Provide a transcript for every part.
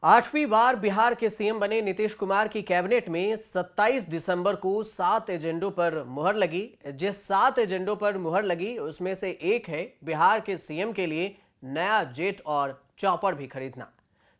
आठवीं बार बिहार के सीएम बने नीतीश कुमार की कैबिनेट में 27 दिसंबर को 7 एजेंडों पर मुहर लगी। जिस 7 एजेंडों पर मुहर लगी उसमें से एक है बिहार के सीएम के लिए नया जेट और चॉपर भी खरीदना।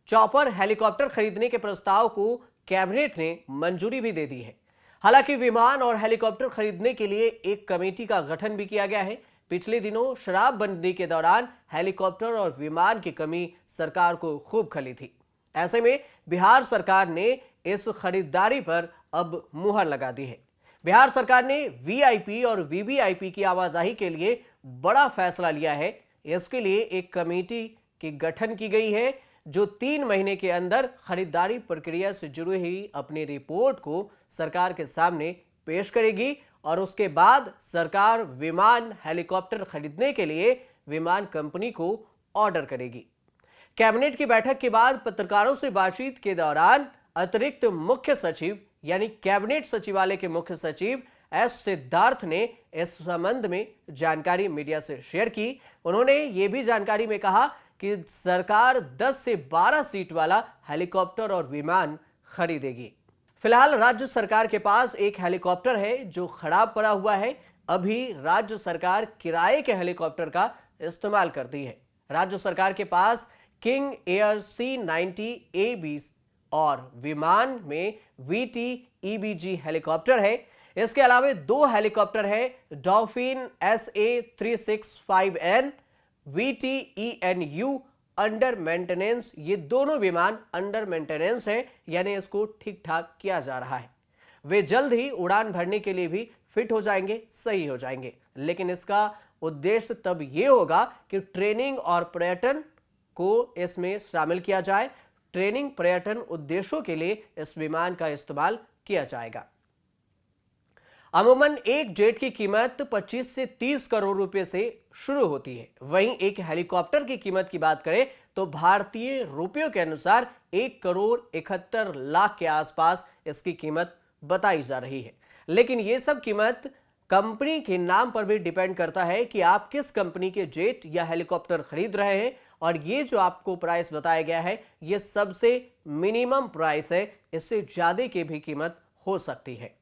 चॉपर हेलीकॉप्टर खरीदने के प्रस्ताव को कैबिनेट ने मंजूरी भी दे दी है। हालांकि विमान और हेलीकॉप्टर खरीदने के लिए एक कमेटी का गठन भी किया गया है। पिछले दिनों शराबबंदी के दौरान हेलीकॉप्टर और विमान की कमी सरकार को खूब खली थी। ऐसे में बिहार सरकार ने इस खरीदारी पर अब मुहर लगा दी है। बिहार सरकार ने वीआईपी और वीवीआईपी की आवाजाही के लिए बड़ा फैसला लिया है। इसके लिए एक कमेटी की गठन की गई है जो 3 महीने के अंदर खरीदारी प्रक्रिया से जुड़ी हुई अपनी रिपोर्ट को सरकार के सामने पेश करेगी और उसके बाद सरकार विमान हेलीकॉप्टर खरीदने के लिए विमान कंपनी को ऑर्डर करेगी। कैबिनेट की बैठक के बाद पत्रकारों से बातचीत के दौरान अतिरिक्त मुख्य सचिव यानी कैबिनेट सचिवालय के मुख्य सचिव एस सिद्धार्थ ने इस संबंध में जानकारी मीडिया से शेयर की। उन्होंने ये भी जानकारी में कहा कि सरकार 10 से 12 सीट वाला हेलीकॉप्टर और विमान खरीदेगी। फिलहाल राज्य सरकार के पास एक हेलीकॉप्टर है जो खराब पड़ा हुआ है। अभी राज्य सरकार किराए के हेलीकॉप्टर का इस्तेमाल करती है। राज्य सरकार के पास किंग एयर C-90AB और विमान में VT-EBG हेलीकॉप्टर है। इसके अलावा 2 हेलीकॉप्टर है dolphin SA-365N VT-ENU under maintenance. ये दोनों विमान अंडर मेंटेनेंस है, यानी इसको ठीक ठाक किया जा रहा है। वे जल्द ही उड़ान भरने के लिए भी फिट हो जाएंगे, सही हो जाएंगे। लेकिन इसका उद्देश्य तब यह होगा कि ट्रेनिंग और पर्यटन को इसमें शामिल किया जाए। ट्रेनिंग पर्यटन उद्देश्यों के लिए इस विमान का इस्तेमाल किया जाएगा। अमूमन एक जेट की कीमत 25 से 30 करोड़ रुपए से शुरू होती है। वहीं एक हेलीकॉप्टर की कीमत की बात करें तो भारतीय रुपयों के अनुसार 1 करोड़ 71 लाख के आसपास इसकी कीमत बताई जा रही है। लेकिन यह सब कीमत कंपनी के नाम पर भी डिपेंड करता है कि आप किस कंपनी के जेट या हेलीकॉप्टर खरीद रहे हैं। और ये जो आपको प्राइस बताया गया है ये सबसे मिनिमम प्राइस है, इससे ज्यादा की भी कीमत हो सकती है।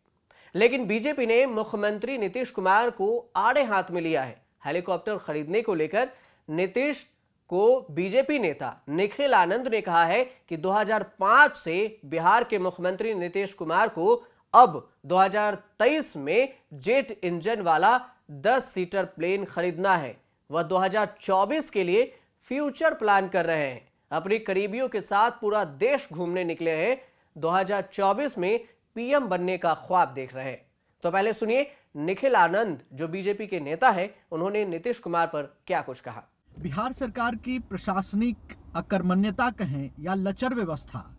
लेकिन बीजेपी ने मुख्यमंत्री नीतीश कुमार को आड़े हाथ में लिया है। हेलीकॉप्टर खरीदने को लेकर नीतीश को बीजेपी नेता निखिल आनंद ने कहा है कि 2005 से बिहार के मुख्यमंत्री नीतीश कुमार को अब 2023 में जेट इंजन वाला 10 सीटर प्लेन खरीदना है। वह 2024 के लिए फ्यूचर प्लान कर रहे हैं। अपने करीबियों के साथ पूरा देश घूमने निकले हैं। 2024 में पीएम बनने का ख्वाब देख रहे हैं। तो पहले सुनिए निखिल आनंद जो बीजेपी के नेता हैं, उन्होंने नीतीश कुमार पर क्या कुछ कहा। बिहार सरकार की प्रशासनिक अकर्मण्यता कहें या लचर व्यवस्था,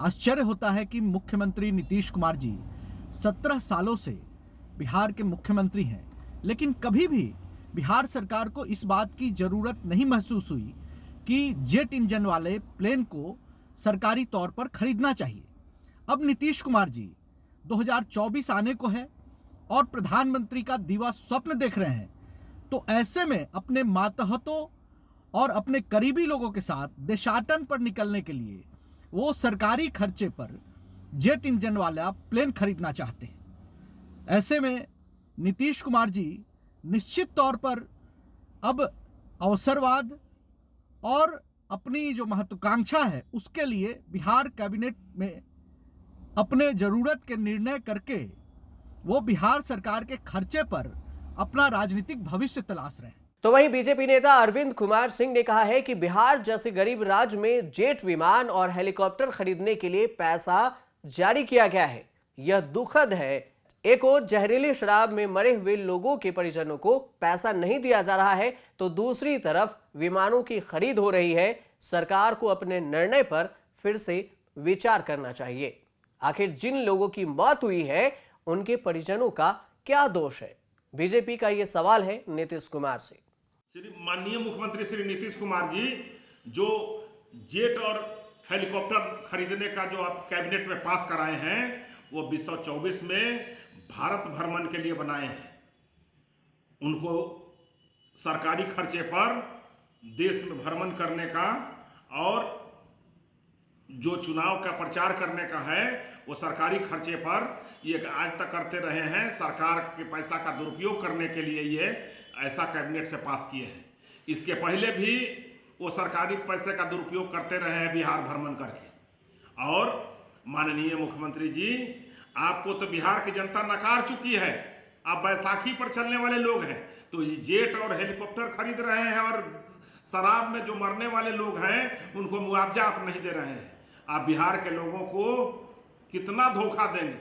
आश्चर्य होता है कि मुख्यमंत्री नीतीश कुमार जी 17 सालों से बिहार के मुख्यमंत्री हैं, लेकिन कभी भी बिहार सरकार को इस बात की जरूरत नहीं महसूस हुई कि जेट इंजन वाले प्लेन को सरकारी तौर पर खरीदना चाहिए। अब नीतीश कुमार जी 2024 आने को है और प्रधानमंत्री का दीवा स्वप्न देख रहे हैं, तो ऐसे में अपने मातहतों और अपने करीबी लोगों के साथ देशाटन पर निकलने के लिए वो सरकारी खर्चे पर जेट इंजन वाला प्लेन खरीदना चाहते हैं। ऐसे में नीतीश कुमार जी निश्चित तौर पर अब अवसरवाद और अपनी जो महत्वाकांक्षा है उसके लिए बिहार कैबिनेट में अपने जरूरत के निर्णय करके वो बिहार सरकार के खर्चे पर अपना राजनीतिक भविष्य तलाश रहे हैं। तो वहीं बीजेपी नेता अरविंद कुमार सिंह ने कहा है कि बिहार जैसे गरीब राज्य में जेट विमान और हेलीकॉप्टर खरीदने के लिए पैसा जारी किया गया है, यह दुखद है। एक और जहरीली शराब में मरे हुए लोगों के परिजनों को पैसा नहीं दिया जा रहा है, तो दूसरी तरफ विमानों की खरीद हो रही है। सरकार को अपने निर्णय पर फिर से विचार करना चाहिए। आखिर जिन लोगों की मौत हुई है उनके परिजनों का क्या दोष है? बीजेपी का यह सवाल है नीतीश कुमार से। श्री माननीय मुख्यमंत्री श्री नीतीश कुमार जी जो जेट और हेलीकॉप्टर खरीदने का जो आप कैबिनेट में पास कराए हैं वो 2024 में भारत भ्रमण के लिए बनाए हैं। उनको सरकारी खर्चे पर देश में भ्रमण करने का और जो चुनाव का प्रचार करने का है वो सरकारी खर्चे पर ये आज तक करते रहे हैं। सरकार के पैसा का दुरुपयोग करने के लिए ये ऐसा कैबिनेट से पास किए हैं। इसके पहले भी वो सरकारी पैसे का दुरुपयोग करते रहे हैं बिहार भ्रमण करके। और माननीय मुख्यमंत्री जी, आपको तो बिहार की जनता नकार चुकी है। आप बैसाखी पर चलने वाले लोग हैं, तो ये जेट और हेलीकॉप्टर खरीद रहे हैं और शराब में जो मरने वाले लोग हैं उनको मुआवजा आप नहीं दे रहे हैं। आप बिहार के लोगों को कितना धोखा देंगे।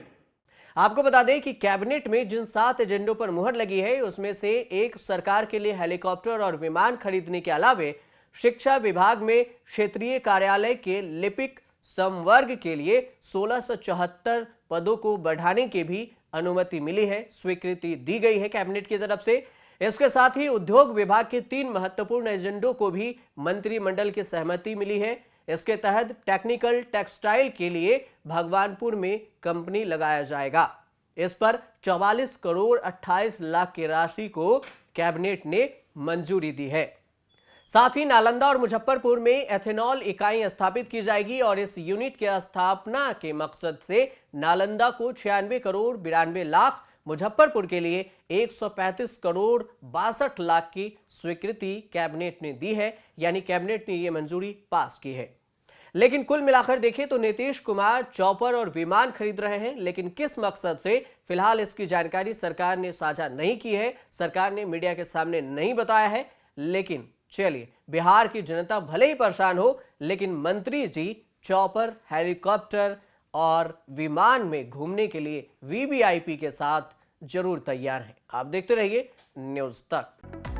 आपको बता दें कि कैबिनेट में जिन 7 एजेंडों पर मुहर लगी है उसमें से एक सरकार के लिए हेलीकॉप्टर और विमान खरीदने के अलावे शिक्षा विभाग में क्षेत्रीय कार्यालय के लिपिक संवर्ग के लिए 1674 पदों को बढ़ाने की भी अनुमति मिली है, स्वीकृति दी गई है कैबिनेट की तरफ से। इसके साथ ही उद्योग विभाग के 3 महत्वपूर्ण एजेंडों को भी मंत्रिमंडल की सहमति मिली है। इसके तहत टेक्निकल टेक्सटाइल के लिए भगवानपुर में कंपनी लगाया जाएगा। इस पर 44 करोड़ 28 लाख की राशि को कैबिनेट ने मंजूरी दी है। साथ ही नालंदा और मुजफ्फरपुर में एथेनॉल इकाई स्थापित की जाएगी और इस यूनिट की स्थापना के मकसद से नालंदा को 96 करोड़ 92 लाख, मुजफ्फरपुर के लिए 135 करोड़ 62 लाख की स्वीकृति कैबिनेट ने दी है, यानी कैबिनेट ने यह मंजूरी पास की है। लेकिन कुल मिलाकर देखें तो नीतीश कुमार चॉपर और विमान खरीद रहे हैं, लेकिन किस मकसद से, फिलहाल इसकी जानकारी सरकार ने साझा नहीं की है, सरकार ने मीडिया के सामने नहीं बताया है। लेकिन चलिए, बिहार की जनता भले ही परेशान हो, लेकिन मंत्री जी चॉपर, हेलीकॉप्टर और विमान में घूमने के लिए वीवीआईपी के साथ जरूर तैयार हैं। आप देखते रहिए न्यूज़ तक।